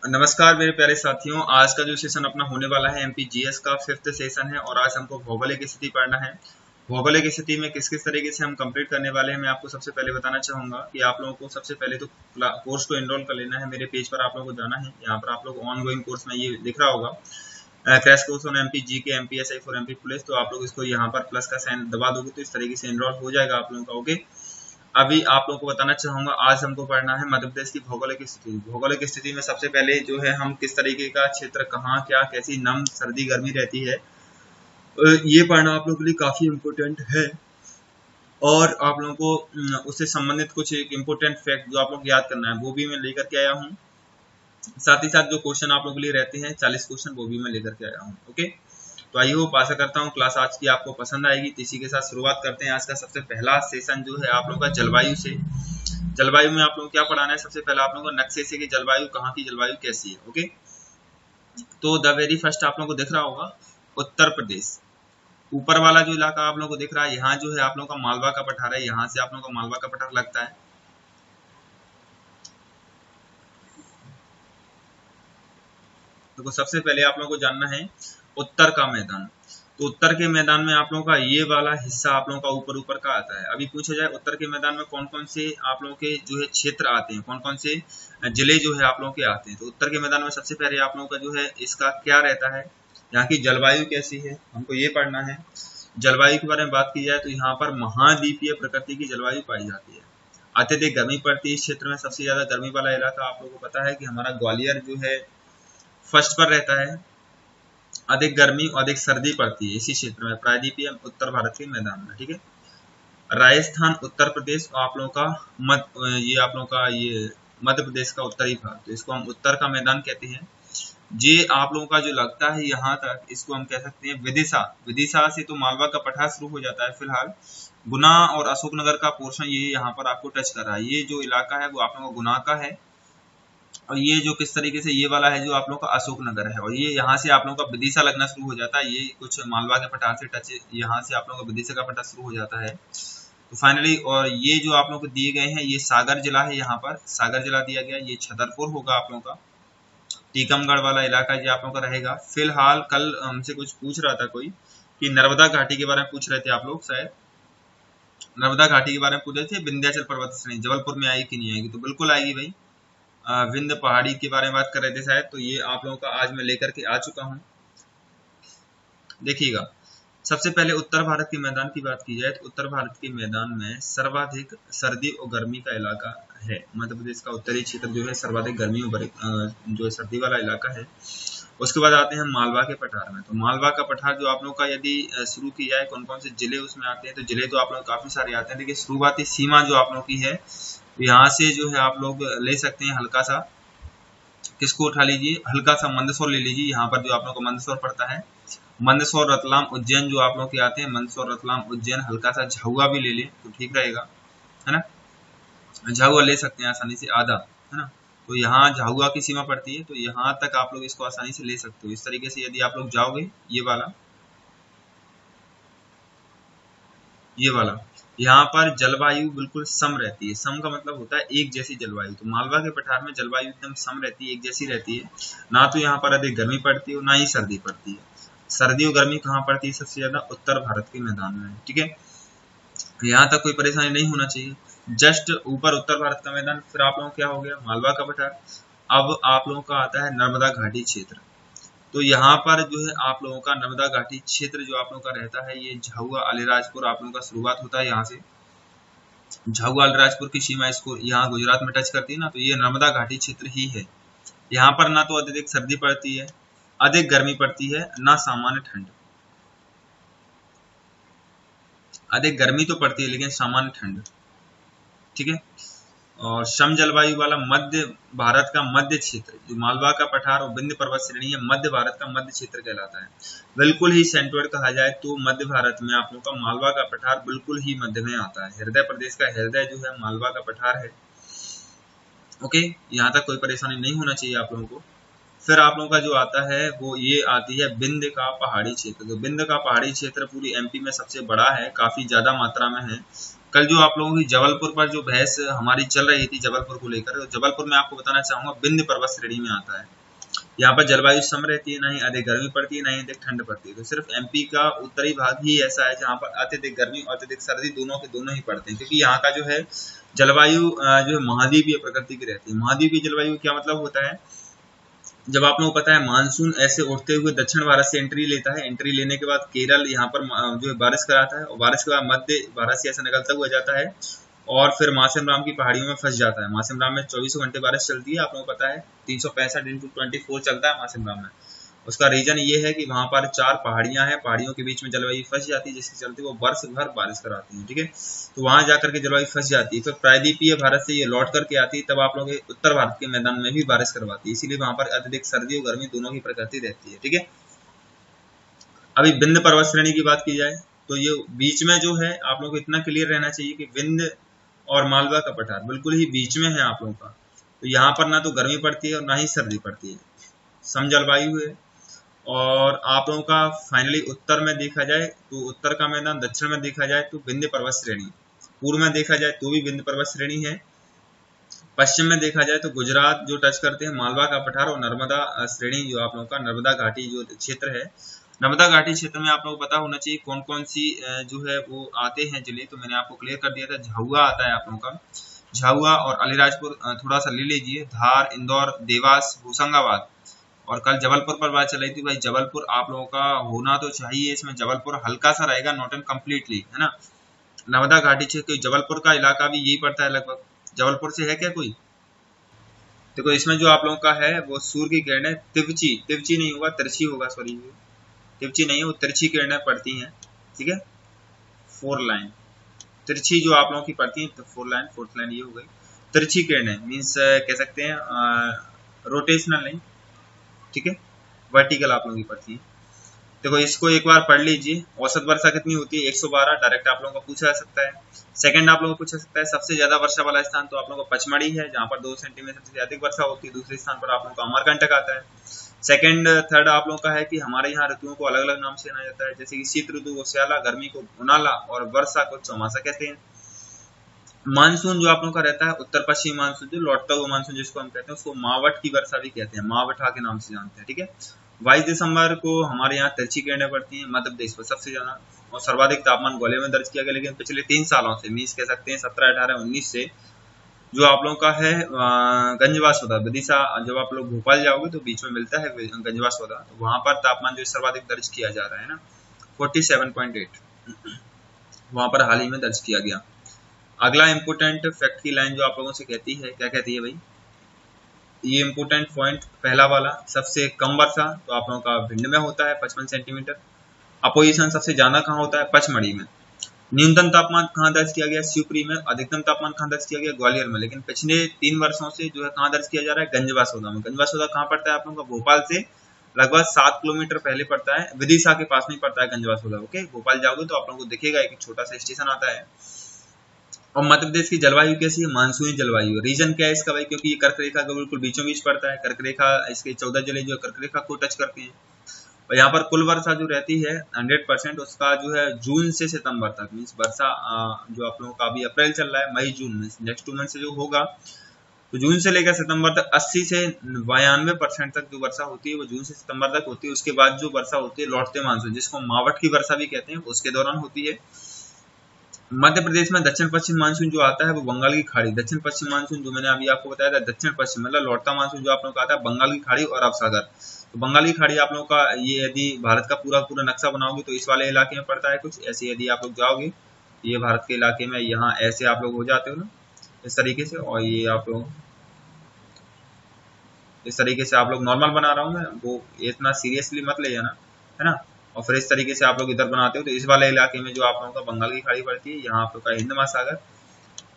नमस्कार मेरे प्यारे साथियों, आज का जो सेशन अपना होने वाला है एमपी जीएस का 5th सेशन है और आज हमको भौगोलिक स्थिति पढ़ना है। भौगोलिक स्थिति में किस किस तरीके से हम कंप्लीट करने वाले हैं मैं आपको सबसे पहले बताना चाहूंगा कि आप लोगों को सबसे पहले तो कोर्स को एनरोल कर लेना है। मेरे पेज पर आप लोगों को जाना है। यहाँ पर आप लोग ऑन गोइंग कोर्स में ये दिख रहा होगा क्रैश कोर्स ऑन एमपी जी के एमपीएसआई फॉर एमपी पुलिस। तो आप लोग इसको यहाँ पर प्लस का साइन दबा दोगे तो इस तरीके से एनरोल हो जाएगा आप लोगों का। ओके, अभी आप लोगों को बताना चाहूंगा आज हमको पढ़ना है मध्य प्रदेश की भौगोलिक स्थिति। भौगोलिक स्थिति में सबसे पहले जो है हम किस तरीके का क्षेत्र कहाँ क्या कैसी नम सर्दी गर्मी रहती है ये पढ़ना आप लोगों के लिए काफी इम्पोर्टेंट है। और आप लोगों को उससे संबंधित कुछ एक इम्पोर्टेंट फैक्ट जो आप लोग याद करना है वो भी मैं लेकर के आया हूँ। साथ ही साथ जो क्वेश्चन आप लोगों के लिए रहते हैं 40 क्वेश्चन वो भी मैं लेकर के आया हूँ। ओके, तो आई होप आशा करता हूँ क्लास आज की आपको पसंद आएगी। तो इसी के साथ शुरुआत करते हैं। आज का सबसे पहला सेशन जो है आप लोगों का जलवायु से। जलवायु में आप लोगों को क्या पढ़ाना है, सबसे पहले आप लोगों को नक्शे से कि जलवायु कहाँ की जलवायु कैसी है। ओके, तो द वेरी फर्स्ट आप लोगों को दिख रहा होगा उत्तर प्रदेश। ऊपर वाला जो इलाका आप लोगों को दिख रहा है यहाँ जो है आप लोगों का मालवा का पठार है। यहाँ से आप लोगों का मालवा का पठार लगता है। तो सबसे पहले आप लोगों को जानना है उत्तर का मैदान। तो उत्तर के मैदान में आप लोगों का ये वाला हिस्सा आप लोगों का ऊपर ऊपर का आता है। अभी पूछा जाए उत्तर के मैदान में कौन कौन से आप लोगों के जो है क्षेत्र आते हैं, कौन कौन से जिले जो है आप लोगों के आते हैं। तो उत्तर के मैदान में सबसे पहले आप लोगों का जो है इसका क्या रहता है, यहाँ की जलवायु कैसी है हमको ये पढ़ना है। जलवायु के बारे में बात की जाए तो यहाँ पर महाद्वीपीय प्रकृति की जलवायु पाई जाती है। अत्यधिक गर्मी पड़ती है इस क्षेत्र में। सबसे ज्यादा गर्मी वाला इलाका आप लोगों को पता है कि हमारा ग्वालियर जो है फर्स्ट पर रहता है। अधिक गर्मी और अधिक सर्दी पड़ती है इसी क्षेत्र में प्रायद्वीपीय उत्तर भारत के मैदान में। ठीक है, राजस्थान उत्तर प्रदेश और आप लोगों का ये आप लोगों का ये मध्य प्रदेश का उत्तरी भाग, तो इसको हम उत्तर का मैदान कहते हैं। ये आप लोगों का जो लगता है यहाँ तक इसको हम कह सकते हैं विदिशा। विदिशा से तो मालवा का पठार शुरू हो जाता है। फिलहाल गुना और अशोकनगर का पोर्शन ये यहाँ पर आपको टच कर रहा है। ये जो इलाका है वो आप लोगों का गुना का है और ये जो किस तरीके से ये वाला है जो आप लोगों का अशोकनगर है। और ये यहाँ से आप लोगों का विदिशा लगना शुरू हो जाता है। ये कुछ मालवा के पठार से टच, यहाँ से आप लोगों का विदिशा का पठार शुरू हो जाता है। तो फाइनली और ये जो आप लोगों को दिए गए हैं ये सागर जिला है। यहाँ पर सागर जिला दिया गया। ये छतरपुर होगा आप लोगों का। टीकमगढ़ वाला इलाका ये आप लोगों का रहेगा। फिलहाल कल हमसे कुछ पूछ रहा था कोई कि नर्मदा घाटी के बारे में पूछ रहे थे आप लोग, शायद नर्मदा घाटी के बारे में पूछ रहे थे। विंध्याचल पर्वत श्रेणी जबलपुर में आएगी कि नहीं आएगी, तो बिल्कुल आएगी भाई। विंध्य पहाड़ी के बारे में बात कर रहे थे शायद, तो ये आप लोगों का आज मैं लेकर के आ चुका हूँ। देखिएगा, सबसे पहले उत्तर भारत के मैदान की बात की जाए तो उत्तर भारत के मैदान में सर्वाधिक सर्दी और गर्मी का इलाका है। मध्य प्रदेश का उत्तरी क्षेत्र जो है सर्वाधिक गर्मी और जो है सर्दी वाला इलाका है। उसके बाद आते हैं मालवा के पठार में। तो मालवा का पठार जो आप लोगों का यदि शुरू की जाए कौन कौन से जिले उसमें आते हैं, तो जिले तो आप लोग काफी सारे आते हैं। देखिए, शुरुआती सीमा जो आप लोगों की है यहाँ से जो है आप लोग ले सकते हैं हल्का सा, किसको उठा लीजिए, हल्का सा मंदसौर ले लीजिए। यहाँ पर जो आप लोगों को मंदसौर पड़ता है, मंदसौर रतलाम उज्जैन जो आप लोग के आते हैं, मंदसौर रतलाम उज्जैन, हल्का सा झाबुआ भी ले लें तो ठीक रहेगा, है ना। झाबुआ ले सकते हैं आसानी से, आधा, है ना। तो यहाँ झाबुआ की सीमा पड़ती है, तो यहाँ तक आप लोग इसको आसानी से ले सकते हो। इस तरीके से यदि आप लोग जाओगे ये वाला यहाँ पर जलवायु बिल्कुल सम रहती है। सम का मतलब होता है एक जैसी जलवायु। तो मालवा के पठार में जलवायु एकदम सम रहती है, एक जैसी रहती है। ना तो यहाँ पर अधिक गर्मी पड़ती है और ना ही सर्दी पड़ती है। सर्दी और गर्मी कहाँ पड़ती है सबसे ज्यादा, उत्तर भारत के मैदान में। ठीक है, यहाँ तक कोई परेशानी नहीं होना चाहिए। जस्ट ऊपर उत्तर भारत का मैदान, फिर आप लोगों क्या हो गया मालवा का पठार। अब आप लोगों का आता है नर्मदा घाटी क्षेत्र। तो यहाँ पर जो है आप लोगों का नर्मदा घाटी क्षेत्र जो आप लोगों का रहता है ये झाबुआ अलीराजपुर आप लोगों का शुरुआत होता है। यहाँ से झाबुआ अलीराजपुर की सीमा इसको यहाँ गुजरात में टच करती है ना, तो ये नर्मदा घाटी क्षेत्र ही है। यहाँ पर ना तो अत्यधिक सर्दी पड़ती है, अधिक गर्मी पड़ती है, ना सामान्य ठंड। अधिक गर्मी तो पड़ती है लेकिन सामान्य ठंड। ठीक है, और सम जलवायु वाला मध्य भारत का मध्य क्षेत्र जो मालवा का पठार और विंध्य पर्वत श्रेणी है, मध्य भारत का मध्य क्षेत्र कहलाता है। बिल्कुल ही सेंट्रोइड कहा जाए तो मध्य भारत में आप लोगों का मालवा का पठार बिल्कुल ही मध्य में आता है। हृदय प्रदेश का हृदय जो है मालवा का पठार है। ओके, यहाँ तक कोई परेशानी नहीं होना चाहिए आप लोगों को। फिर आप लोगों का जो आता है वो ये आती है विंध्य का पहाड़ी क्षेत्र। तो विंध्य का पहाड़ी क्षेत्र पूरी एमपी में सबसे बड़ा है, काफी ज्यादा मात्रा में है। कल जो आप लोगों की जबलपुर पर जो बहस हमारी चल रही थी जबलपुर को लेकर, तो जबलपुर में आपको बताना चाहूंगा विंध्य पर्वत श्रेणी में आता है। यहाँ पर जलवायु सम रहती है, ना ही अधिक गर्मी पड़ती है, ना ही अधिक ठंड पड़ती है। तो सिर्फ एमपी का उत्तरी भाग ही ऐसा है जहाँ पर अत्यधिक गर्मी और अत्यधिक सर्दी दोनों के दोनों ही पड़ते हैं, क्योंकि यहाँ का जो है जलवायु जो है महाद्वीपीय प्रकृति की रहती है। महाद्वीपीय जलवायु क्या मतलब होता है, जब आप लोगों को पता है मानसून ऐसे उठते हुए दक्षिण भारत से एंट्री लेता है, एंट्री लेने के बाद केरल यहाँ पर जो है बारिश कराता है, और बारिश के बाद मध्य भारत से ऐसा निकलता हुआ जाता है और फिर मासिम राम की पहाड़ियों में फंस जाता है। मासिम राम में 24 घंटे बारिश चलती है, आप लोगों को पता है 365x24 चलता है मासिम राम में। उसका रीजन ये है कि वहां पर 4 पहाड़ियां हैं, पहाड़ियों के बीच में जलवायु फंस जाती है, जिसके चलते वो वर्ष भर बारिश कराती है। ठीक है, तो वहां जाकर के जलवायु फंस जाती है, फिर प्रायद्वीपीय भारत से ये लौट करके आती है, तब आप लोगों के उत्तर भारत के मैदान में भी बारिश करवाती है, इसीलिए वहां पर अत्यधिक सर्दी और गर्मी दोनों की प्रकृति रहती है। ठीक है, अभी विंध्य पर्वत श्रेणी की बात की जाए तो ये बीच में जो है आप लोगों को इतना क्लियर रहना चाहिए कि विंध्य और मालवा का पठार बिल्कुल ही बीच में है आप लोगों का। तो यहाँ पर ना तो गर्मी पड़ती है और ना ही सर्दी पड़ती है, सम जलवायु है। और आप लोगों का फाइनली उत्तर में देखा जाए तो उत्तर का मैदान, दक्षिण में देखा जाए तो विंध्य पर्वत श्रेणी, पूर्व में देखा जाए तो भी विंध्य पर्वत श्रेणी है, पश्चिम में देखा जाए तो गुजरात जो टच करते हैं मालवा का पठार और नर्मदा श्रेणी जो आप लोगों का नर्मदा घाटी जो क्षेत्र है। नर्मदा घाटी क्षेत्र में आप लोगों को पता होना चाहिए कौन कौन सी जो है वो आते हैं जिले, तो मैंने आपको क्लियर कर दिया था। झाबुआ आता है आप लोगों का, झाबुआ और अलीराजपुर थोड़ा सा ले लीजिए, धार, इंदौर, देवास, होशंगाबाद। और कल जबलपुर पर बात चल रही थी, भाई जबलपुर आप लोगों का होना तो चाहिए, इसमें जबलपुर हल्का सा रहेगा, नॉट एंड कम्प्लीटली, है ना। नर्मदा घाटी क्षेत्र, जबलपुर का इलाका भी यही पड़ता है लगभग, जबलपुर से है क्या कोई? देखो इसमें जो आप लोगों का है वो सूर्य की किरणें तिरछी, तिरछी नहीं होगा, तिरछी होगा, सॉरी तिरछी नहीं है, वो तिरछी किरणें पड़ती हैं। ठीक है, 4 लाइन तिरछी जो आप लोगों की पड़ती है, तो 4 लाइन, 4th लाइन ये हो गई। तिरछी किरणें मीन्स कह सकते हैं रोटेशनल नहीं, ठीक है, वर्टिकल आप लोगों की पड़ती है। देखो इसको एक बार पढ़ लीजिए, औसत वर्षा कितनी होती है 112, डायरेक्ट आप लोगों को पूछा जा सकता है। सेकंड आप लोगों को पूछा सकता है सबसे ज्यादा वर्षा वाला स्थान, तो आप लोगों को पचमढ़ी है जहां पर 2 सेंटीमीटर से अधिक वर्षा होती है। दूसरे स्थान पर आप लोगों का अमरकंटक आता है। सेकंड थर्ड आप लोगों का है कि हमारे यहाँ ऋतुओं को अलग अलग नाम से जाना जाता है, जैसे कि शीत ऋतु को स्याला, गर्मी को उनाला और वर्षा को चौमासा कहते हैं। मानसून जो आप लोगों का रहता है उत्तर पश्चिमी मानसून, जो लौटता हुआ मानसून जिसको हम कहते हैं, उसको मावठ की वर्षा भी कहते हैं, मावठा के नाम से जानते हैं। ठीक है, 22 दिसंबर को हमारे यहाँ तिरछी किरणें पड़ती हैं मध्य प्रदेश पर सबसे ज्यादा, और सर्वाधिक तापमान ग्वालियर में दर्ज किया गया। लेकिन पिछले 3 सालों से मीन्स कह सकते हैं 17, 18, 19 से जो आप लोगों का है गंजवासौदा विदिशा, जब आप लोग भोपाल जाओगे तो बीच में मिलता है गंजवासौदा, तो वहां पर तापमान जो सर्वाधिक दर्ज किया जा रहा है ना 47.8, वहां पर हाल ही में दर्ज किया गया। अगला इम्पोर्टेंट फैक्ट की लाइन जो आप लोगों से कहती है, क्या कहती है भाई, ये इम्पोर्टेंट पॉइंट पहला वाला, सबसे कम वर्षा तो आप लोगों का भिंड में होता है 55 सेंटीमीटर। अपोजिशन सबसे ज्यादा कहाँ होता है, पचमढ़ी में। न्यूनतम तापमान कहाँ दर्ज किया गया, शिवपुरी में। अधिकतम तापमान कहाँ दर्ज किया गया, ग्वालियर में। लेकिन पिछले 3 वर्षों से जो है कहाँ दर्ज किया जा रहा है, गंजवासौदा में। गंजवासौदा कहाँ पड़ता है आप लोगों का, भोपाल से लगभग 7 किलोमीटर पहले पड़ता है, विदिशा के पास में पड़ता है गंजवासौदा। ओके, भोपाल जाओगे तो आप लोगों को दिखेगा एक छोटा सा स्टेशन आता है। और मध्य प्रदेश की जलवायु कैसी है, मानसूनी जलवायु। रीजन क्या है इसका भाई, क्योंकि ये कर्क रेखा के बिल्कुल बीचों बीच पड़ता है। कर्क रेखा, इसके 14 जिले जो कर्क रेखा को टच करते हैं। और यहाँ पर कुल वर्षा जो रहती है 100%, उसका जो है जून से सितंबर तक, मीन्स वर्षा जो आप लोगों का अभी अप्रैल चल रहा है, मई जून में नेक्स्ट 2 मंथ से जो होगा, तो जून से लेकर सितंबर तक 80 से 92% तक जो वर्षा होती है वो जून से सितंबर तक होती है। उसके बाद जो वर्षा होती है लौटते मानसून, जिसको मावठ की वर्षा भी कहते हैं, उसके दौरान होती है। मध्य प्रदेश में दक्षिण पश्चिम मानसून जो आता है वो बंगाल की खाड़ी, दक्षिण पश्चिम मानसून जो मैंने अभी आपको बताया था, दक्षिण पश्चिम मतलब लौटता मानसून जो आप लोगों का आता है बंगाल की खाड़ी और अरब सागर। तो बंगाल की खाड़ी आप लोगों का ये, यदि भारत का पूरा नक्शा बनाओगे तो इस वाले इलाके में पड़ता है कुछ ऐसे। यदि आप लोग जाओगे ये भारत के इलाके में, यहाँ ऐसे आप लोग हो जाते हो ना इस तरीके से, और ये आप लोग इस तरीके से आप लोग नॉर्मल बना रहा हूँ मैं, वो इतना सीरियसली मत ले जाना, है ना। और फिर इस तरीके से आप लोग इधर बनाते हो, तो इस वाले इलाके में जो आप लोगों का बंगाल की खाड़ी पड़ती है, यहाँ आप लोग का हिंद महासागर,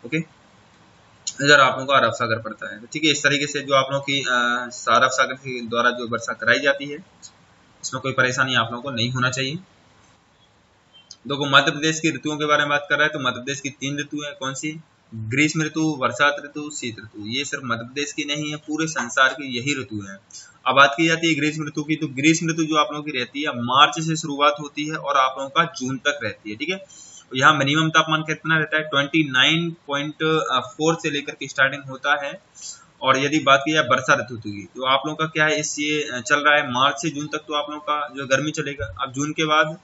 ओके, इधर आप लोगों का अरब सागर पड़ता है। ठीक है, इस तरीके से जो आप लोगों की अरब सागर के द्वारा जो वर्षा कराई जाती है, इसमें कोई परेशानी आप लोगों को नहीं होना चाहिए। देखो मध्य प्रदेश की ऋतुओं के बारे में बात कर रहा है, तो मध्य प्रदेश की 3 ऋतु है, कौन सी, ग्रीष्म ऋतु, वर्षात ऋतु, शीत ऋतु। ये सिर्फ मध्य प्रदेश की नहीं है, पूरे संसार की यही ऋतु है। अब बात की जाती है ग्रीष्म ऋतु की, तो ग्रीष्म ऋतु जो आप लोगों की रहती है मार्च से शुरुआत होती है और आप लोगों का जून तक रहती है। ठीक है, यहाँ मिनिमम तापमान कितना रहता है 29.4 से लेकर के स्टार्टिंग होता है। और यदि बात की जाए वर्षा ऋतु की, तो आप लोगों का क्या है, इस ये चल रहा है मार्च से जून तक, तो आप लोगों का जो गर्मी चलेगा। अब जून के बाद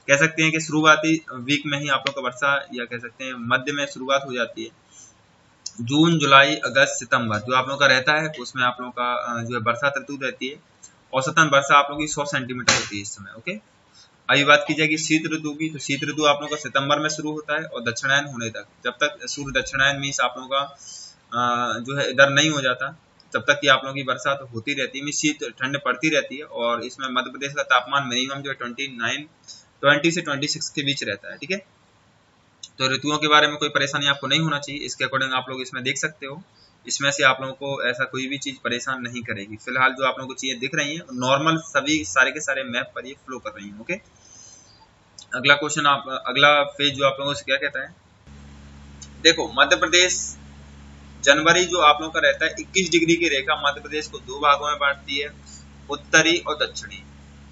कह सकते हैं कि शुरुआती वीक में ही आप लोग का वर्षा, या कह सकते हैं मध्य में शुरुआत हो जाती है। जून, जुलाई, अगस्त, सितंबर जो आप लोगों का रहता है, उसमें आप लोगों का जो है बरसात ऋतु रहती है। औसतन वर्षा आप लोगों की 100 सेंटीमीटर होती है इस समय। ओके, अभी बात की जाएगी शीत ऋतु की, तो शीत ऋतु आप लोगों का सितंबर में शुरू होता है और दक्षिणायन होने तक, जब तक सूर्य दक्षिणायन मीन्स आप लोगों का जो है इधर नहीं हो जाता, तब तक की आप लोगों की बरसात होती रहती है, शीत ठंड पड़ती रहती है। और इसमें मध्य प्रदेश का तापमान मिनिमम जो है 20 से 26 के बीच रहता है। ठीक है, तो ऋतुओं के बारे में कोई परेशानी आपको नहीं होना चाहिए, इसके अकॉर्डिंग आप लोग इसमें देख सकते हो। इसमें से आप लोगों को ऐसा कोई भी चीज परेशान नहीं करेगी। फिलहाल जो आप लोगों को चीजें दिख रही हैं नॉर्मल, सभी सारे के सारे मैप पर ये फ्लो कर रही हैं। ओके, अगला क्वेश्चन, अगला पेज जो आप लोगों से क्या कहता है, देखो मध्य प्रदेश जनवरी जो आप लोगों का रहता है 21 डिग्री की रेखा मध्य प्रदेश को दो भागों में बांटती है, उत्तरी और दक्षिणी।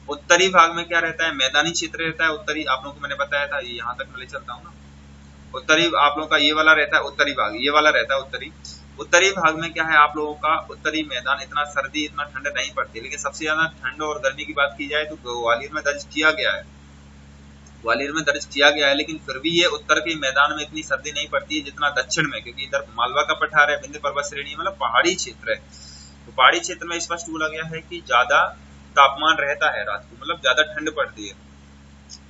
उत्तरी भाग में क्या रहता है, मैदानी क्षेत्र रहता है उत्तरी, आप लोगों को मैंने बताया था, ये यहाँ तक मैं ले चलता हूँ ना। उत्तरी आप लोगों का ये वाला रहता है उत्तरी भाग, ये वाला रहता है उत्तरी। उत्तरी भाग में क्या है, आप लोगों का उत्तरी मैदान, इतना सर्दी इतना ठंड नहीं पड़ती, लेकिन सबसे ज्यादा ठंड और गर्मी की बात की जाए तो ग्वालियर में दर्ज किया गया है, ग्वालियर में दर्ज किया गया है। लेकिन फिर भी ये उत्तर के मैदान में इतनी सर्दी नहीं पड़ती है जितना दक्षिण में, क्योंकि इधर मालवा का पठार है, विंध्य पर्वत श्रेणी मतलब पहाड़ी क्षेत्र है, तो पहाड़ी क्षेत्र में स्पष्ट बोला गया है कि ज्यादा तापमान रहता है रात को, मतलब ज्यादा ठंड पड़ती है,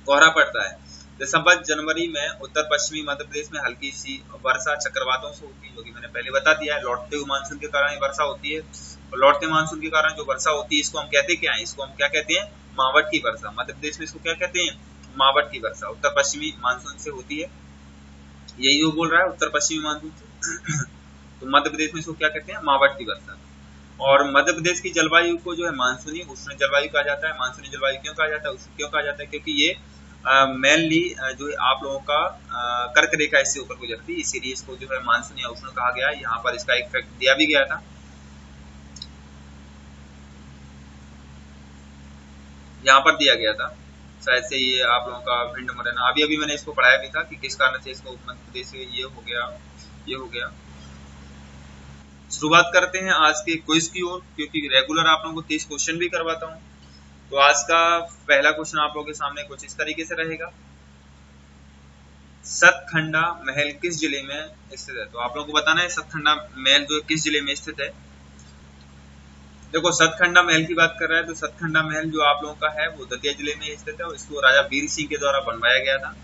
कोहरा पड़ता है। दिसंबर जनवरी में उत्तर पश्चिमी मध्य प्रदेश में हल्की सी वर्षा चक्रवातों से होती है, जो कि मैंने पहले बता दिया है। लौटते हुए मानसून के कारण वर्षा होती है, और लौटते मानसून के कारण जो वर्षा होती है इसको हम कहते क्या है, इसको हम क्या कहते हैं, मावट की वर्षा। मध्य प्रदेश में इसको क्या कहते हैं, मावट की वर्षा। उत्तर पश्चिमी मानसून से होती है, यही वो बोल रहा है उत्तर पश्चिमी मानसून से तो मध्य प्रदेश में इसको क्या कहते हैं, मावट की वर्षा। और मध्य प्रदेश की जलवायु को जो है मानसूनी उष्ण जलवायु कहा जाता है। मानसूनी जलवायु क्यों कहा जाता है, क्यों कहा जाता है, क्योंकि ये मेनली जो है आप लोगों का कर्क रेखा इससे ऊपर गुजरती है, इसीलिए इसको जो है मानसून या उष्ण कहा गया है। यहाँ पर इसका एक फैक्ट दिया भी गया था, यहाँ पर दिया गया था शायद से, ये आप लोगों का भिंड मुरैना, अभी अभी मैंने इसको पढ़ाया भी था कि किस कारण से इसको मध्य प्रदेश से ये हो गया, ये हो गया। शुरुआत करते हैं आज के क्विज की ओर, क्योंकि रेगुलर आप लोगों को 30 क्वेश्चन भी करवाता हूँ। तो आज का पहला क्वेश्चन आप लोगों के सामने कुछ इस तरीके से रहेगा, सतखंडा महल किस जिले में स्थित है। तो आप लोगों को बताना है सतखंडा महल जो किस जिले में स्थित है। देखो सतखंडा महल की बात कर रहा है, तो सतखंडा महल जो आप लोगों का है वो दतिया जिले में स्थित है, और इसको राजा वीर सिंह के द्वारा बनवाया गया था।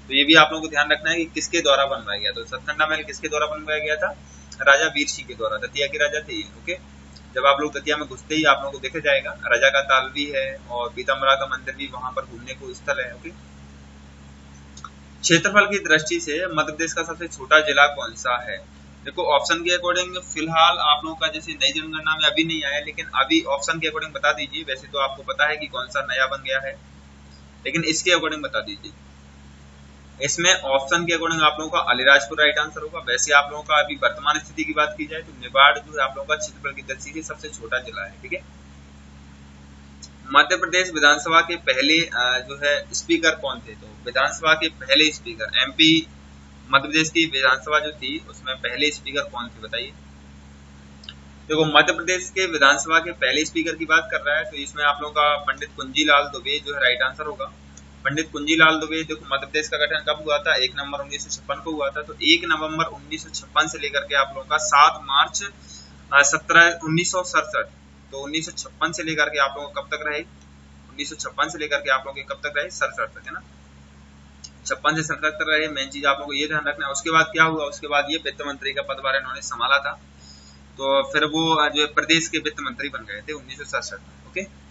तो ये भी आप लोगों को ध्यान रखना है कि किसके द्वारा बनवाया गया। तो सतखंडा महल किसके द्वारा बनवाया गया था, राजा वीर सिंह के द्वारा, दतिया के राजा थे। ओके, जब आप लोग दतिया में घुसते ही आप लोगों को देखा जाएगा राजा का ताल भी है, और पीताम्बरा का मंदिर भी वहां पर घूमने को स्थल है। ओके, क्षेत्रफल की दृष्टि से मध्य प्रदेश का सबसे छोटा जिला कौन सा है। देखो ऑप्शन के अकॉर्डिंग फिलहाल आप लोगों का जैसे नई जनगणना में अभी नहीं आया, लेकिन अभी ऑप्शन के अकॉर्डिंग बता दीजिए। वैसे तो आपको पता है कि कौन सा नया बन गया है, लेकिन इसके अकॉर्डिंग बता दीजिए। इसमें ऑप्शन के अकॉर्डिंग आप लोगों का अलीराजपुर राइट आंसर होगा। वैसे आप लोगों का अभी वर्तमान स्थिति की बात की जाए तो निवाड़ जो है आप लोगों का क्षेत्रफल की दृष्टि से सबसे छोटा जिला है। ठीक है, मध्य प्रदेश विधानसभा के पहले जो है स्पीकर कौन थे। तो विधानसभा के पहले स्पीकर, एमपी मध्य प्रदेश की विधानसभा जो थी उसमें पहले स्पीकर कौन थे बताइए। देखो मध्य प्रदेश के विधानसभा के पहले स्पीकर की बात कर रहा है, तो इसमें आप लोगों का पंडित कुंजीलाल दुबे जो है राइट आंसर होगा। पंडित कुंजीलाल दुबे। देखो मध्य प्रदेश का गठन कब हुआ था, 1 नवंबर 1956 को हुआ था। तो 1 नवंबर 1956 से लेकर के आप लोगों का 7 मार्च 1967, तो 1956 से लेकर के आप लोगों को कब तक रहे, 1956 से लेकर के आप लोगों के कब तक रहे, 67 तक, है ना। 56 से 67 तक रहे। मेन चीज आप लोगों को ये ध्यान रखना है। उसके बाद क्या हुआ, उसके बाद ये वित्त मंत्री का पदभार इन्होंने संभाला था, तो फिर वो जो है प्रदेश के वित्त मंत्री बन गए थे 1967 में। ओके,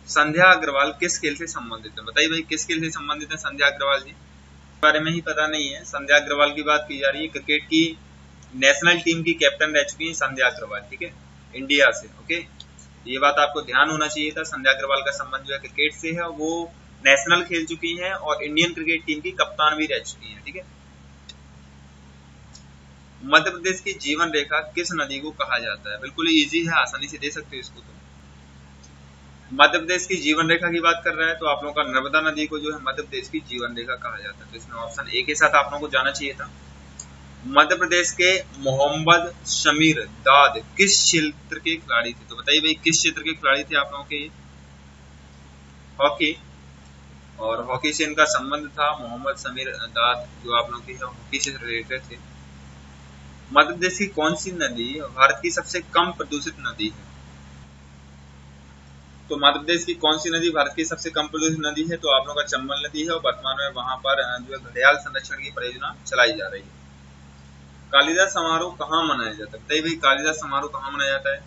संध्या अग्रवाल किस खेल से संबंधित है, बताइए भाई किस खेल से संबंधित है संध्या अग्रवाल जी, बारे में ही पता नहीं है। संध्या अग्रवाल की बात की जा रही है, क्रिकेट की नेशनल टीम की कैप्टन रह चुकी है संध्या अग्रवाल, ठीक है, इंडिया से। ओके, ये बात आपको ध्यान होना चाहिए था। संध्या अग्रवाल का संबंध जो है क्रिकेट से है, वो नेशनल खेल चुकी हैं और इंडियन क्रिकेट टीम की कप्तान भी रह चुकी हैं, ठीक है। मध्य प्रदेश की जीवन रेखा किस नदी को कहा जाता है, बिल्कुल इजी है, आसानी से दे सकते हो इसको। तो मध्य प्रदेश की जीवन रेखा की बात कर रहा है तो आप लोगों का नर्मदा नदी को जो है मध्य प्रदेश की जीवन रेखा कहा जाता है। तो इसमें ऑप्शन ए के साथ आप लोगों को जाना चाहिए था। मध्य प्रदेश के मोहम्मद शमीर दाद किस क्षेत्र के खिलाड़ी थे? तो बताइए भाई किस क्षेत्र के खिलाड़ी थे आप लोगों के? हॉकी, और हॉकी से इनका संबंध था। मोहम्मद शमीर दाद जो आप लोगों के हॉकी से रिलेटेड थे। मध्य प्रदेश की कौन सी नदी भारत की सबसे कम प्रदूषित नदी है? तो मध्य प्रदेश की कौन सी नदी भारत की सबसे कम प्रदूषित नदी है? तो आप लोगों का चंबल नदी है और वर्तमान में वहां पर जो है घड़ियाल संरक्षण की परियोजना चलाई जा रही है। कालिदास समारोह कहाँ मनाया जाता है? बताइए भाई कालिदास समारोह कहाँ मनाया जाता है?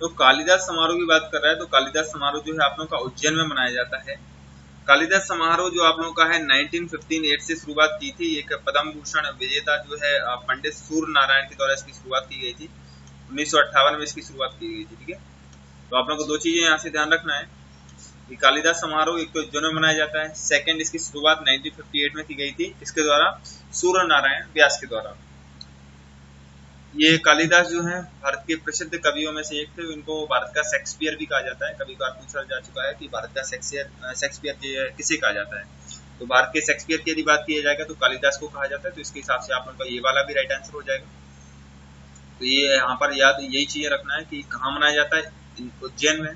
तो कालिदास समारोह की बात कर रहा है तो कालिदास समारोह जो है आप लोगों का उज्जैन में मनाया जाता है। कालिदास समारोह जो आप लोगों का है 1915 से शुरुआत की थी। एक पद्म भूषण विजेता जो है पंडित सूर्य नारायण के द्वारा इसकी शुरुआत की गई थी। 1958 में इसकी शुरुआत की गई थी। ठीक है, तो आप लोगों को दो चीजें यहाँ से ध्यान रखना है कि कालिदास समारोह एक तो उज्जैन में मनाया जाता है, सेकंड इसकी शुरुआत 1958 में की गई थी। इसके द्वारा सूर्य नारायण व्यास के द्वारा। ये कालिदास जो है भारत के प्रसिद्ध कवियों में से एक थे। इनको भारत का शेक्सपियर भी कहा जाता है। कभी बार पूछा जा चुका है कि भारत का शेक्सपियर किसे कहा जाता है? तो भारत के शेक्सपियर की यदि बात की जाएगा तो कालिदास को कहा जाता है। तो इसके हिसाब से आप लोगों का ये वाला भी राइट आंसर हो जाएगा। तो ये यहाँ पर याद यही चीजें रखना है कि कहाँ मनाया जाता है, उज्जैन में।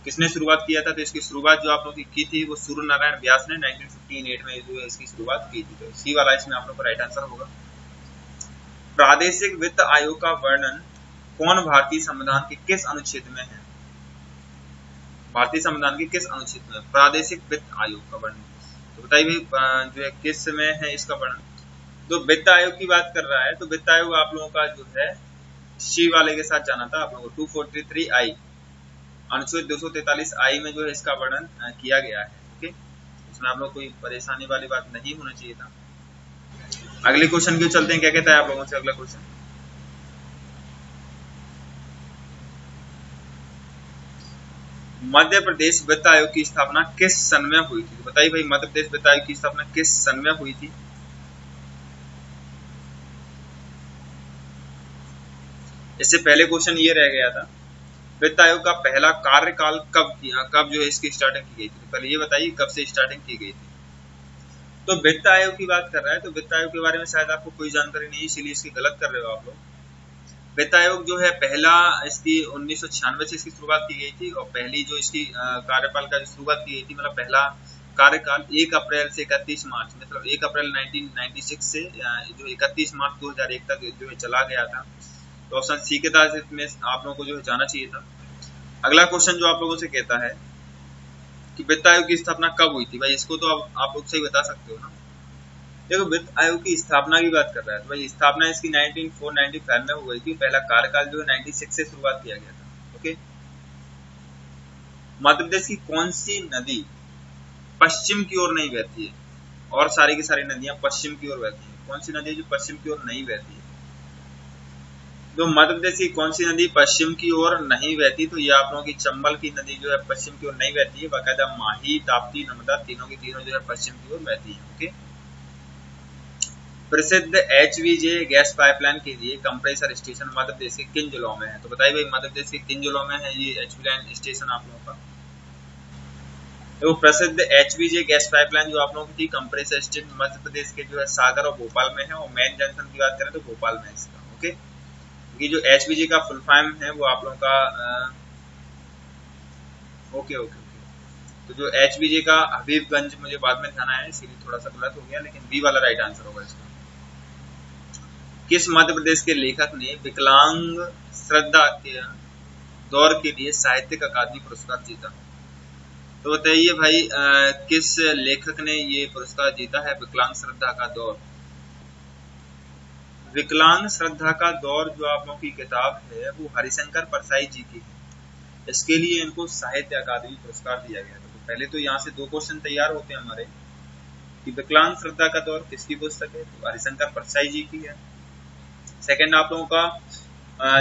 किसने शुरुआत किया था? तो इसकी शुरुआत जो आप लोगों की थी वो सूर्य नारायण व्यास ने 1958 में जो है इसकी शुरुआत की थी। तो इसी वाला इसमें आप लोग का राइट आंसर होगा। प्रादेशिक वित्त आयोग का वर्णन कौन भारतीय संविधान के किस अनुच्छेद में है? भारतीय संविधान के किस अनुच्छेद में प्रादेशिक वित्त आयोग का वर्णन? तो बताइए भाई जो है किस में है इसका वर्णन? तो वित्त आयोग की बात कर रहा है तो वित्त आयोग आप लोगों का जो है सी वाले के साथ जाना था। आप लोगों को 243 आई अनुच्छेद 243 आई में जो है इसका वर्णन किया गया है। ओके, इसमें आप लोग कोई परेशानी वाली बात नहीं होना चाहिए था। अगले क्वेश्चन की चलते हैं। क्या कहता है आप लोगों से अगला क्वेश्चन? मध्य प्रदेश वित्त आयोग की स्थापना किस सन में हुई थी? बताइए भाई मध्य प्रदेश वित्त आयोग की स्थापना किस सन में हुई थी? इससे पहले क्वेश्चन ये रह गया था वित्त आयोग का पहला कार्यकाल कब जो है इसकी स्टार्टिंग की गई थी? पहले ये बताइए कब से स्टार्टिंग की गई थी। तो वित्त आयोग की बात कर रहा है तो वित्त आयोग के बारे में शायद आपको कोई जानकारी नहीं, इसीलिए इसकी गलत कर रहे हो आप लोग। वित्त आयोग जो है पहला इसकी 1996 से इसकी शुरुआत की गई थी और पहली जो इसकी कार्यकाल का शुरुआत की गई थी मतलब पहला कार्यकाल 1 अप्रैल से 31 मार्च मतलब 1 अप्रैल 1996 से जो 31 मार्च 2001 तक जो है चला गया था। तो ऑप्शन सी के तहत में आप लोगों को जो है जाना चाहिए था। अगला क्वेश्चन जो आप लोगों से कहता है कि वित्त आयोग की स्थापना कब हुई थी? भाई इसको तो आप लोग सही बता सकते हो ना। देखो वित्त आयोग की स्थापना की बात कर रहा है तो भाई स्थापना इसकी 1995 में हो गई थी। पहला कार्यकाल जो है 96 से शुरुआत किया गया था। ओके, मध्य प्रदेश की कौन सी नदी पश्चिम की ओर नहीं बहती है? और सारी की सारी नदियां पश्चिम की ओर बहती है। कौन सी नदी जो पश्चिम की ओर नहीं बहती है? तो मध्य प्रदेश की कौन सी नदी पश्चिम की ओर नहीं बहती? तो ये आप लोगों की चंबल की नदी जो है पश्चिम की ओर नहीं बहती है। बाकायदा माही, ताप्ती, नर्मदा तीनों की तीनों जो है पश्चिम की ओर बहती है। ओके, प्रसिद्ध HVJ गैस पाइपलाइन के लिए कंप्रेसर स्टेशन मध्य प्रदेश के किन जिलों में है? तो बताइए भाई मध्य प्रदेश के किन जिलों में है ये HVJ स्टेशन आप लोगों का? तो प्रसिद्ध HVJ गैस पाइपलाइन जो आप लोगों की थी कंप्रेसर स्टेशन मध्य प्रदेश के जो है सागर और भोपाल में है और मेन जंक्शन की बात करें तो भोपाल में इसका। ओके, ये जो HVJ का फुल फॉर्म है वो आप लोगों का ओके ओके ओके तो जो HVJ का हबीबगंज मुझे बाद में ध्यान आया इसीलिए थोड़ा सा गलत हो गया, लेकिन बी वाला राइट आंसर होगा इसका। किस मध्य प्रदेश के लेखक ने विकलांग श्रद्धा के दौर के लिए साहित्यिक अकादमी पुरस्कार जीता? तो बताइए भाई किस लेखक ने ये पुरस्कार जीता है विकलांग श्रद्धा का दौर? विकलांग श्रद्धा का दौर जो आप लोगों की किताब है वो हरिशंकर परसाई जी की है। इसके लिए इनको साहित्य अकादमी पुरस्कार दिया गया था। तो पहले तो यहाँ से दो क्वेश्चन तैयार होते हैं हमारे कि विकलांग श्रद्धा का दौर किसकी पुस्तक है? तो हरिशंकर परसाई जी की है। सेकंड आप लोगों का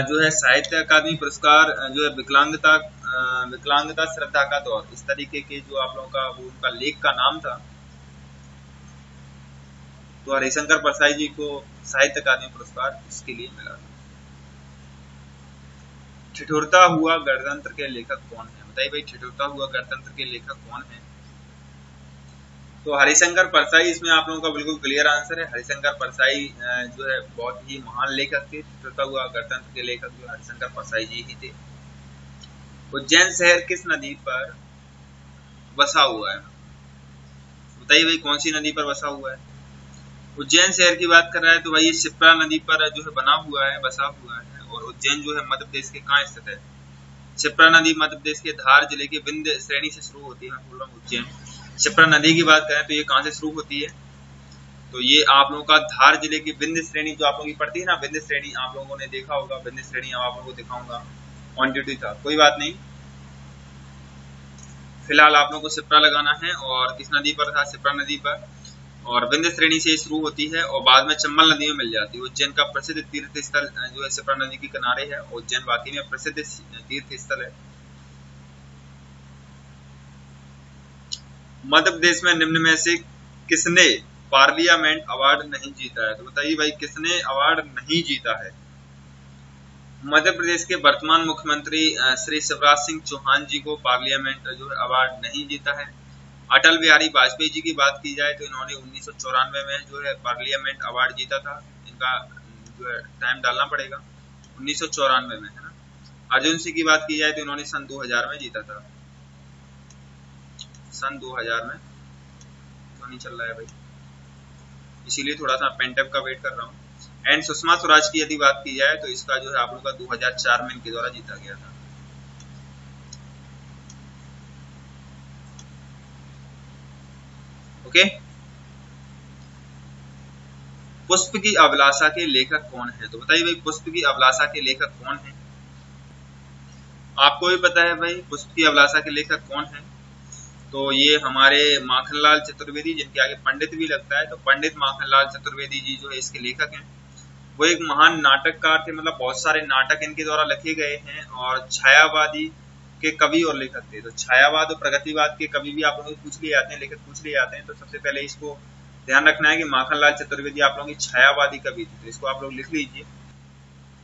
जो है साहित्य अकादमी पुरस्कार जो है विकलांगता श्रद्धा का दौर, इस तरीके के जो आप लोगों का वो उनका लेख का नाम था। तो हरिशंकर परसाई जी को साहित्य अकादमी पुरस्कार इसके लिए मिला था। ठिठुरता हुआ गणतंत्र के लेखक कौन है? बताइए भाई, ठिठुरता हुआ गणतंत्र के लेखक कौन है? तो हरिशंकर परसाई इसमें आप लोगों का बिल्कुल क्लियर आंसर है। हरिशंकर परसाई जो है बहुत ही महान लेखक थे। ठिठुरता हुआ गणतंत्र के लेखक जो हरिशंकर परसाई जी ही थे। उज्जैन शहर किस नदी पर बसा हुआ है? बताइए भाई, कौन सी नदी पर बसा हुआ है? उज्जैन शहर की बात कर रहा है तो भाई शिप्रा नदी पर जो है बना हुआ है, बसा हुआ है। और उज्जैन जो है मध्य प्रदेश के कहाँ स्थित है? शिप्रा नदी मध्य प्रदेश के धार जिले के विंध्य श्रेणी से शुरू होती है। मैं बोल रहा हूँ उज्जैन। शिप्रा नदी की बात करें तो ये कहाँ से शुरू होती है? तो ये आप लोगों का धार जिले की विंध्य श्रेणी जो आप लोगों की पड़ती है ना, विंध्य श्रेणी आप लोगों ने देखा होगा। विंध्य श्रेणी अब आप लोगों को दिखाऊंगा, ऑन ड्यूटी था, कोई बात नहीं। फिलहाल आप लोगों को शिप्रा लगाना है। और किस नदी पर था? शिप्रा नदी पर। और विंध्य श्रेणी से शुरू होती है और बाद में चंबल नदी में मिल जाती है। उज्जैन का प्रसिद्ध तीर्थ स्थल जो है शिप्रा नदी के किनारे है। उज्जैन वाकई में प्रसिद्ध तीर्थ स्थल है। मध्य प्रदेश में निम्न में से किसने पार्लियामेंट अवार्ड नहीं जीता है? तो बताइए भाई, किसने अवार्ड नहीं जीता है? मध्य प्रदेश के वर्तमान मुख्यमंत्री श्री शिवराज सिंह चौहान जी को पार्लियामेंट जो है अवार्ड नहीं जीता है। अटल बिहारी वाजपेयी जी की बात की जाए तो इन्होंने 1994 में जो है पार्लियामेंट अवार्ड जीता था। इनका जो है टाइम डालना पड़ेगा, 1994 में, है ना। अर्जुन सिंह की बात की जाए तो इन्होंने सन 2000 में जीता था। सन 2000 में तो नहीं चल रहा है भाई, इसीलिए थोड़ा सा पेंटअप का वेट कर रहा हूँ। एंड सुषमा स्वराज की यदि बात की जाए तो इसका जो है आप लोग का 2004 में इनके द्वारा जीता गया था। ओके। पुष्प की अभिलाषा के लेखक कौन है? तो बताइए भाई, पुष्प की अभिलाषा के लेखक कौन है? आपको भी पता है भाई पुष्प की अभिलाषा के लेखक कौन है? तो ये हमारे माखनलाल चतुर्वेदी, जिनके आगे पंडित भी लगता है, तो पंडित माखनलाल चतुर्वेदी जी जो है इसके लेखक हैं। वो एक महान नाटककार थे, मतलब बहुत सारे नाटक इनके द्वारा लिखे गए हैं। और छायावादी के कवि और लेखक थे। तो छायावाद और प्रगतिवाद के कवि भी आप लोगों को पूछ लिए जाते हैं, लेखक पूछ लिए जाते हैं। तो सबसे पहले इसको ध्यान रखना है कि माखनलाल चतुर्वेदी आप लोगों की छायावादी कवि थे, तो इसको आप लोग लिख लीजिए।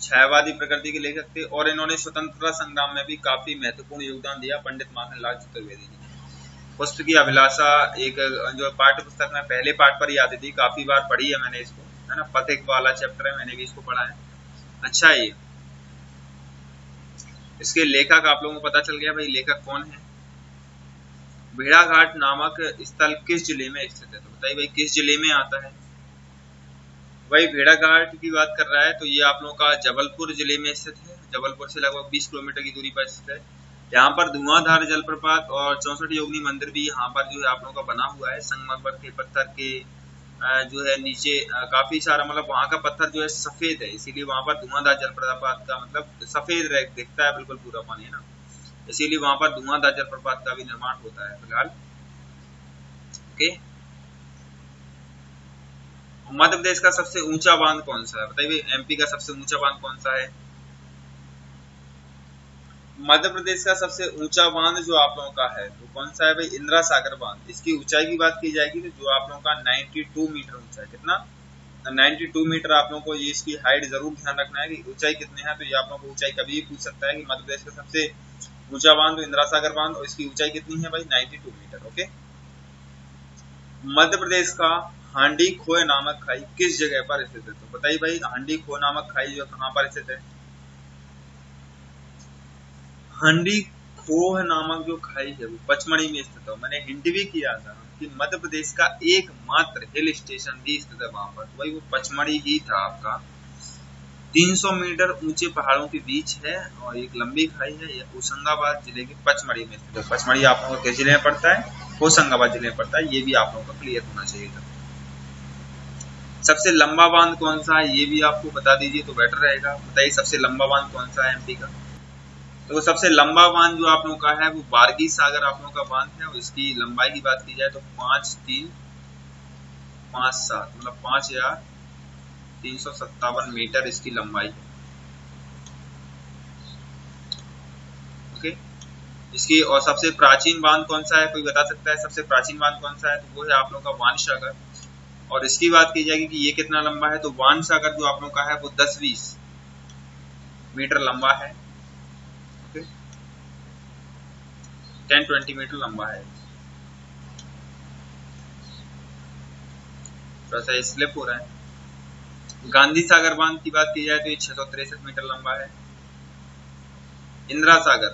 छायावादी प्रकृति के लेखक थे और इन्होंने स्वतंत्रता संग्राम में भी काफी महत्वपूर्ण योगदान दिया, पंडित माखनलाल चतुर्वेदी जी। पुष्प की अभिलाषा एक जो पाठ्य पुस्तक में पहले पाठ पर ही आती थी, काफी बार पढ़ी है मैंने इसको, है ना। पथिक वाला चैप्टर है, मैंने भी इसको पढ़ा है। अच्छा, ये इसके लेखक आप लोगों को पता चल गया भाई, लेखक कौन है। भेड़ाघाट नामक स्थल किस जिले में स्थित है? तो बताइए भाई, किस जिले में आता है? भाई भेड़ाघाट की बात कर रहा है तो ये आप लोगों का जबलपुर जिले में स्थित है। जबलपुर से लगभग 20 किलोमीटर की दूरी पर स्थित है। यहाँ पर धुआंधार जलप्रपात और 64 योगिनी मंदिर भी यहाँ पर जो है आप लोगों का बना हुआ है। संगमरमर के पत्थर के जो है नीचे काफी सारा, मतलब वहाँ का पत्थर जो है सफेद है, इसीलिए वहाँ पर धुआंधार जलप्रपात का मतलब सफेद दिखता है, बिल्कुल पूरा पानी, है ना। इसीलिए वहाँ पर धुआंधार जलप्रपात का भी निर्माण होता है फिलहाल। ओके। मध्य प्रदेश का सबसे ऊंचा बांध कौन सा है? बताइए एमपी का सबसे ऊंचा बांध कौन सा है? मध्य प्रदेश का सबसे ऊंचा बांध जो आप लोगों का है तो कौन सा है भाई? इंदिरा सागर बांध। इसकी ऊंचाई की बात की जाएगी तो जो आप लोगों का 92 मीटर ऊंचा है। कितना? 92 मीटर। आप लोगों को ये इसकी हाइट जरूर ध्यान रखना है कि ऊंचाई कितनी है। तो ये आप लोगों को ऊंचाई कभी भी पूछ सकता है कि मध्य प्रदेश का सबसे ऊंचा बांध तो इंदिरा सागर बांध, और इसकी ऊंचाई कितनी है भाई? 92 मीटर। ओके। मध्य प्रदेश का हांडी खोह नामक खाई किस जगह पर स्थित है? तो बताइए भाई, हांडी खोह नामक खाई जो कहाँ पर स्थित है? हांडी खोह नामक जो खाई है वो पचमढ़ी में स्थित है। मैंने हिंट भी किया था कि मध्य प्रदेश का एकमात्र हिल स्टेशन भी स्थित है वहां पर, तो भाई वो पचमढ़ी ही था आपका। 300 मीटर ऊंचे पहाड़ों के बीच है और एक लंबी खाई है। यह होशंगाबाद जिले के पचमढ़ी में स्थित है। पचमढ़ी आप लोगों को किस जिले में पड़ता है? होशंगाबाद जिले में पड़ता है। ये भी आप लोगों का क्लियर होना चाहिए था। सबसे लंबा बांध कौन सा है ये भी आपको बता दीजिए तो बेटर रहेगा। बताइए सबसे लंबा बांध कौन सा है एमपी का? तो सबसे लंबा बांध जो आप लोगों का है वो बारगी सागर आप लोगों का बांध है। और इसकी लंबाई की बात की जाए तो 5357 मतलब 5357 मीटर इसकी लंबाई है। ओके। इसकी और सबसे प्राचीन बांध कौन सा है? कोई बता सकता है सबसे प्राचीन बांध कौन सा है? तो वो है आप लोगों का वान सागर। और इसकी बात की जाएगी कि ये कितना लंबा है, तो वान सागर जो आप लोगों का है वो 10-20 मीटर लंबा है। 10-20 मीटर लंबा है। थोड़ा सा स्लिप हो रहा है। गांधी सागर बांध की बात की जाए तो ये 663 मीटर लंबा है। इंदिरा सागर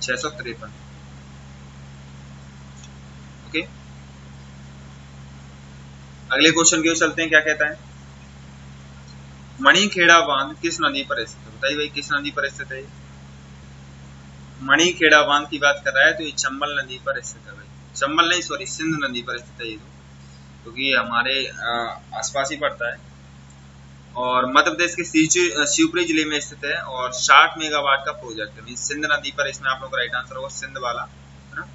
653। ओके, अगले क्वेश्चन की ओर चलते हैं। क्या कहता है, मणिखेड़ा बांध किस नदी पर स्थित है? बताइए भाई किस नदी पर स्थित है? मणिखेड़ा बांध की बात कर रहा है तो ये चंबल नदी पर स्थित है भाई। चंबल नहीं, सॉरी, सिंध नदी पर स्थित है ये, क्योंकि तो हमारे आसपास ही पड़ता है और मध्य प्रदेश के शिवपुरी जिले में स्थित है और 60 मेगावाट का प्रोजेक्ट है। सिंध नदी पर, इसमें आप लोग का राइट आंसर होगा सिंध वाला, है ना,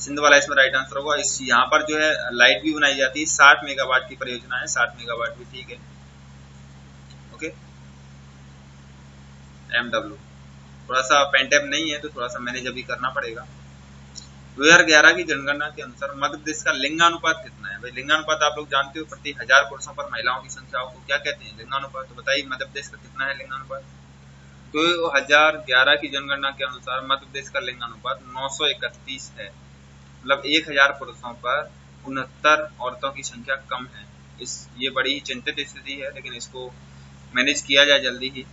सिंध वाला इसमें राइट आंसर होगा। इस यहाँ पर जो है लाइट भी बनाई जाती है, 60 मेगावाट की परियोजना है, 60 मेगावाट भी ठीक है। ओके, MW थोड़ा सा पेंटेप नहीं है तो थोड़ा सा मैनेज अभी करना पड़ेगा। 2011 की जनगणना के अनुसार मध्य प्रदेश का लिंगानुपात कितना है? भाई लिंगानुपात आप लोग जानते हो, प्रति 1000 पुरुषों पर महिलाओं की संख्या को क्या कहते हैं? लिंगानुपात। तो बताइए मध्य प्रदेश का कितना है लिंगानुपात? 2011 की जनगणना के अनुसार मध्य प्रदेश का लिंगानुपात 931 है। मतलब 1000 पुरुषों पर 69 औरतों की संख्या कम है। ये बड़ी ही चिंतित स्थिति है, लेकिन इसको मैनेज किया जाए जल्दी ही।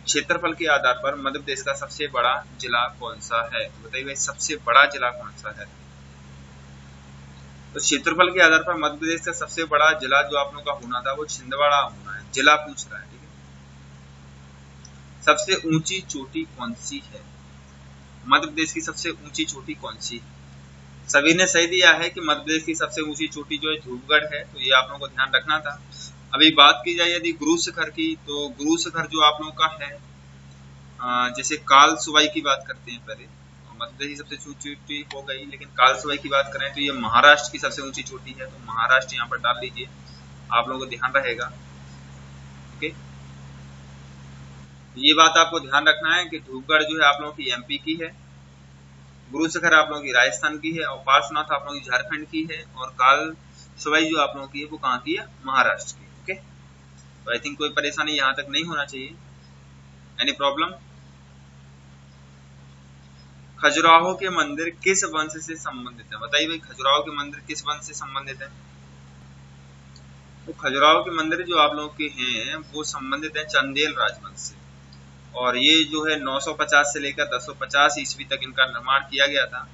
क्षेत्रफल के आधार पर मध्य प्रदेश का सबसे बड़ा जिला कौन सा है? बताइए भाई सबसे बड़ा जिला कौन सा है? तो क्षेत्रफल के आधार पर मध्य प्रदेश का सबसे बड़ा जिला जो आप लोगों का होना था वो छिंदवाड़ा होना है। जिला पूछ रहा है, ठीक है। सबसे ऊंची चोटी कौन सी है? मध्य प्रदेश की सबसे ऊंची चोटी कौन सी है? सभी ने सही दिया है कि मध्य प्रदेश की सबसे ऊंची चोटी जो है धूपगढ़ है, तो ये आप लोगों को ध्यान रखना था। अभी बात की जाए यदि गुरु शिखर की, तो गुरु शिखर जो आप लोगों का है, जैसे काल सुबाई की बात करते हैं पहले, मध्य प्रदेश की सबसे ऊंची चोटी हो गई, लेकिन काल सुबाई की बात करें तो ये महाराष्ट्र की सबसे ऊंची चोटी है, तो महाराष्ट्र यहाँ पर डाल लीजिए, आप लोगों को ध्यान रहेगा। ओके, ये बात आपको ध्यान रखना है कि धूपगढ़ जो है आप लोगों की MP की है, गुरु शिखर आप लोगों की राजस्थान की है और पार्श्वनाथ आप लोगों की झारखंड की है और काल सुबाई जो आप लोगों की है वो कहाँ की है? महाराष्ट्र की। ओके, तो आई थिंक कोई परेशानी यहाँ तक नहीं होना चाहिए। Any problem? खजुराहो के मंदिर किस वंश से संबंधित है? बताइए भाई खजुराहो के मंदिर किस वंश से संबंधित है? तो खजुराहो के मंदिर जो आप लोगों के हैं वो संबंधित है चंदेल राजवंश से, और ये जो है 950 से लेकर 1050 ईस्वी तक इनका निर्माण किया गया था।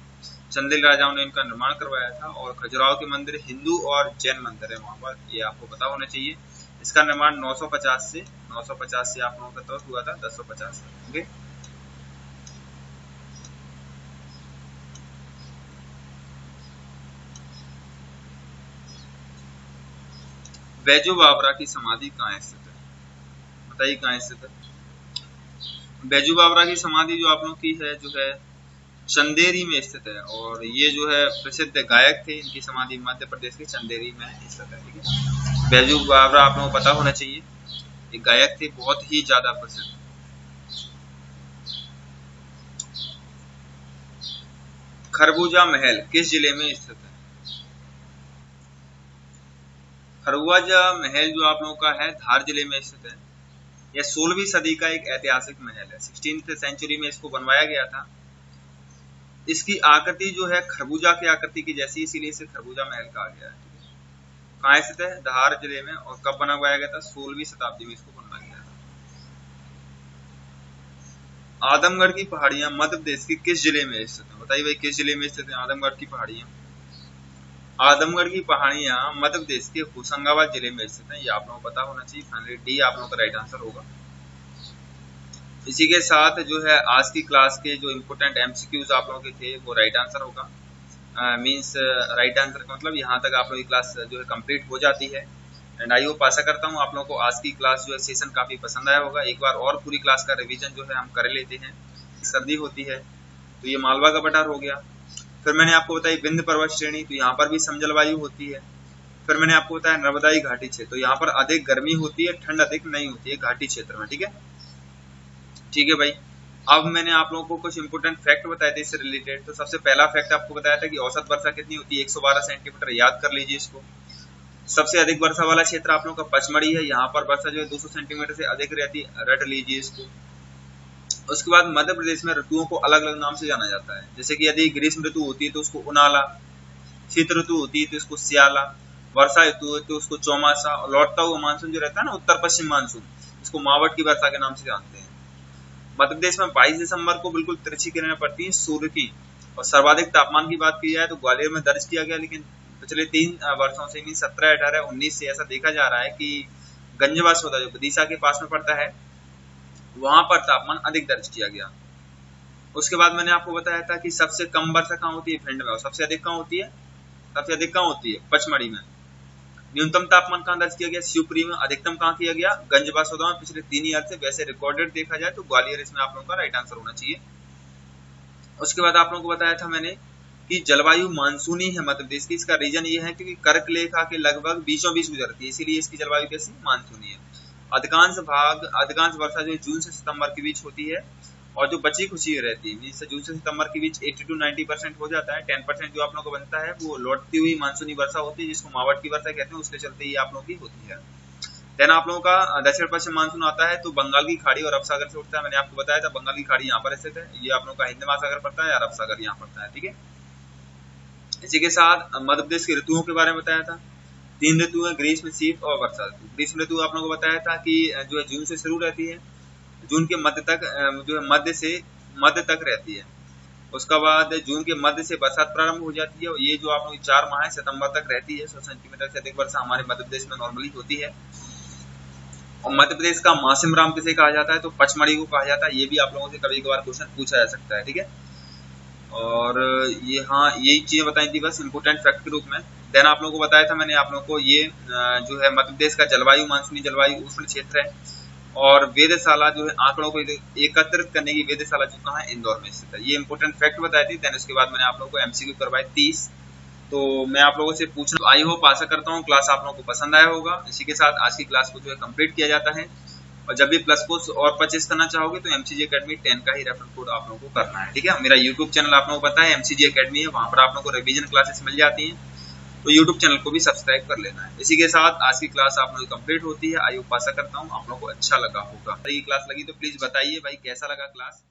चंदेल राजाओं ने इनका निर्माण करवाया था और खजुराहो के मंदिर हिंदू और जैन मंदिर है वहां पर, ये आपको पता होना चाहिए। इसका निर्माण 950 से आप लोगों का तब हुआ था 1050। ओके, बैजू बावरा की समाधि कहाँ स्थित है? बताइए कहाँ स्थित है? बैजू बावरा की समाधि जो आप लोगों की है जो है चंदेरी में स्थित है, और ये जो है प्रसिद्ध गायक थे, इनकी समाधि मध्य प्रदेश के चंदेरी में स्थित है। ठीक है, बैजू बावरा आप लोगों को पता होना चाहिए, एक गायक थे बहुत ही ज्यादा प्रसिद्ध। खरबूजा महल किस जिले में स्थित है? खरबूजा महल जो आप लोगों का है धार जिले में स्थित है। यह 16वीं सदी का एक ऐतिहासिक महल है, 16th सेंचुरी में इसको बनवाया गया था। इसकी आकृति जो है खरबूजा की आकृति की जैसी, इसीलिए इसे खरबूजा महल कहा गया है। कहाँ स्थित है? धार जिले में। और कब बनवाया गया था? 16वीं शताब्दी में इसको बनवाया गया था। आदमगढ़ की पहाड़ियां मध्य प्रदेश के किस जिले में स्थित है? बताइए भाई किस जिले में स्थित है आदमगढ़ की पहाड़ियां? आदमगढ़ की पहाड़ियां मध्य प्रदेश के होशंगाबाद जिले में स्थित है, ये आप लोगों को पता होना चाहिए। फाइनली डी आप लोगों का राइट आंसर होगा। इसी के साथ जो है आज की क्लास के जो इम्पोर्टेंट MCQs आप लोगों के थे वो राइट आंसर होगा। मींस राइट आंसर का मतलब यहाँ तक आप लोगों की क्लास जो है कंप्लीट हो जाती है। एंड आई होप आशा करता हूँ आप लोगों को आज की क्लास जो है सेशन काफी पसंद आया होगा। एक बार और पूरी क्लास का रिवीजन जो है हम कर लेते हैं। सर्दी होती है तो ये मालवा का पठार हो गया। फिर मैंने आपको बताई विंध्य पर्वत श्रेणी, तो यहाँ पर भी समजलवायु होती है। फिर मैंने आपको बताया नर्मदाई घाटी क्षेत्र, तो यहाँ पर अधिक गर्मी होती है, ठंड अधिक नहीं होती है घाटी क्षेत्र में। ठीक है, ठीक है भाई। अब मैंने आप लोगों को कुछ इंपोर्टेंट फैक्ट बताए थे इससे रिलेटेड। तो सबसे पहला फैक्ट आपको बताया था कि औसत वर्षा कितनी होती है? 112 सेंटीमीटर, याद कर लीजिए इसको। सबसे अधिक वर्षा वाला क्षेत्र आप लोगों का पचमढ़ी है, यहाँ पर वर्षा जो है 200 सेंटीमीटर से अधिक रहती है, रट लीजिए इसको। उसके बाद मध्य प्रदेश में ऋतुओं को अलग अलग नाम से जाना जाता है, जैसे कि यदि ग्रीष्म ऋतु होती है तो उसको उनाला, शीत ऋतु होती है तो इसको सियाला, वर्षा ऋतु है तो उसको चौमासा, और लौटता हुआ मानसून जो रहता है ना उत्तर पश्चिम मानसून, इसको मावट की वर्षा के नाम से जानते हैं। मध्य प्रदेश में 22 दिसंबर को बिल्कुल तिरछी किरणें पड़ती हैं सूर्य की। और सर्वाधिक तापमान की बात की जाए तो ग्वालियर में दर्ज किया गया, लेकिन पिछले 3 वर्षों से 17, 18, 19 से ऐसा देखा जा रहा है कि गंजबासोदा जो विदिशा के पास में पड़ता है वहां पर तापमान अधिक दर्ज किया गया। उसके बाद मैंने आपको बताया था कि सबसे कम वर्षा कहाँ होती है, भिंड में, और सबसे अधिक कहाँ होती है, पचमढ़ी में। न्यूनतम तापमान कहाँ दर्ज किया गया, शिवपुरी में। अधिकतम कहाँ किया गया, गंजबासौदा में। पिछले 3 ईयर से वैसे रिकॉर्डेड देखा जाए तो ग्वालियर इसमें आप लोगों का राइट आंसर होना चाहिए। उसके बाद आप लोगों को बताया था मैंने कि जलवायु मानसूनी है मध्य प्रदेश की। इसका रीजन ये है क्योंकि कर्क रेखा के लगभग बीचों बीच गुजरती है, इसीलिए इसकी जलवायु कैसी, मानसूनी है। अधिकांश वर्षा जो जून से सितंबर के बीच होती है, और जो बची खुची रहती है जून से सितंबर के बीच 80 to 90% हो जाता है। 10% जो आप लोगों को बनता है वो लौटती हुई मानसूनी वर्षा होती है, जिसको मावट की वर्षा कहते हैं, उसके चलते ही आप लोगों की होती है। देन आप लोगों का दक्षिण पश्चिम मानसून आता है तो बंगाल की खाड़ी और अरब सागर से उठता है। मैंने आपको बताया था बंगाल की खाड़ी यहाँ पर स्थित है, ये आप लोगों का हिंद महासागर पड़ता है, अरब सागर यहाँ पड़ता है, ठीक है। इसी के साथ मध्य प्रदेश की ऋतुओं के बारे में बताया था। 3 ऋतु है, ग्रीष्म, शीत और वर्षा ऋतु। ग्रीष्म ऋतु आप लोगों को बताया था कि जो है जून से शुरू रहती है, जून के मध्य तक, जो है मध्य तक रहती है। उसके बाद जून के मध्य से बरसात प्रारंभ हो जाती है, और ये जो आप लोग 4 माह है सितंबर तक रहती है। 100 सेंटीमीटर से अधिक वर्षा हमारे मध्य प्रदेश में नॉर्मली होती है। और मध्य प्रदेश का मासिम राम किसे कहा जाता है, तो पचमढ़ी को कहा जाता है। ये भी आप लोगों से कभी कभार क्वेश्चन पूछा जा सकता है, ठीक है। और ये, हाँ, यही चीजें बताई थी बस इम्पोर्टेंट फैक्ट के रूप में। देन आप लोगों को बताया था मैंने आप लोगों को ये जो है मध्य प्रदेश का जलवायु मानसूनी जलवायु उष्ण क्षेत्र है, और वेधशाला जो है आंकड़ों को एकत्रित करने की वेधशाला जो कहाँ है, इंदौर में स्थित है। ये इंपोर्टेंट फैक्ट बताई थी। देन उसके बाद मैंने आप लोगों को एमसीक्यू करवाए 30। तो मैं आप लोगों से पूछना, आई होप आशा करता हूँ क्लास आप लोगों को पसंद आया होगा। इसी के साथ आज की क्लास को जो है कंप्लीट किया जाता है, और जब भी प्लस कोर्स और परचेस करना चाहोगे तो एमसीजी अकेडमी 10 का ही रेफर कोड आप लोगों को करना है, ठीक है। मेरा यूट्यूब चैनल आप लोगों को पता है एमसीजी अकेडमी है, वहां पर आप लोगों को रिवीजन क्लासेस मिल जाती हैं, तो यूट्यूब चैनल को भी सब्सक्राइब कर लेना है। इसी के साथ आज की क्लास आप लोगों की कंप्लीट होती है। आई होप आशा करता हूँ आप लोगों को अच्छा लगा होगा। अगर ये क्लास लगी तो प्लीज बताइए भाई कैसा लगा क्लास।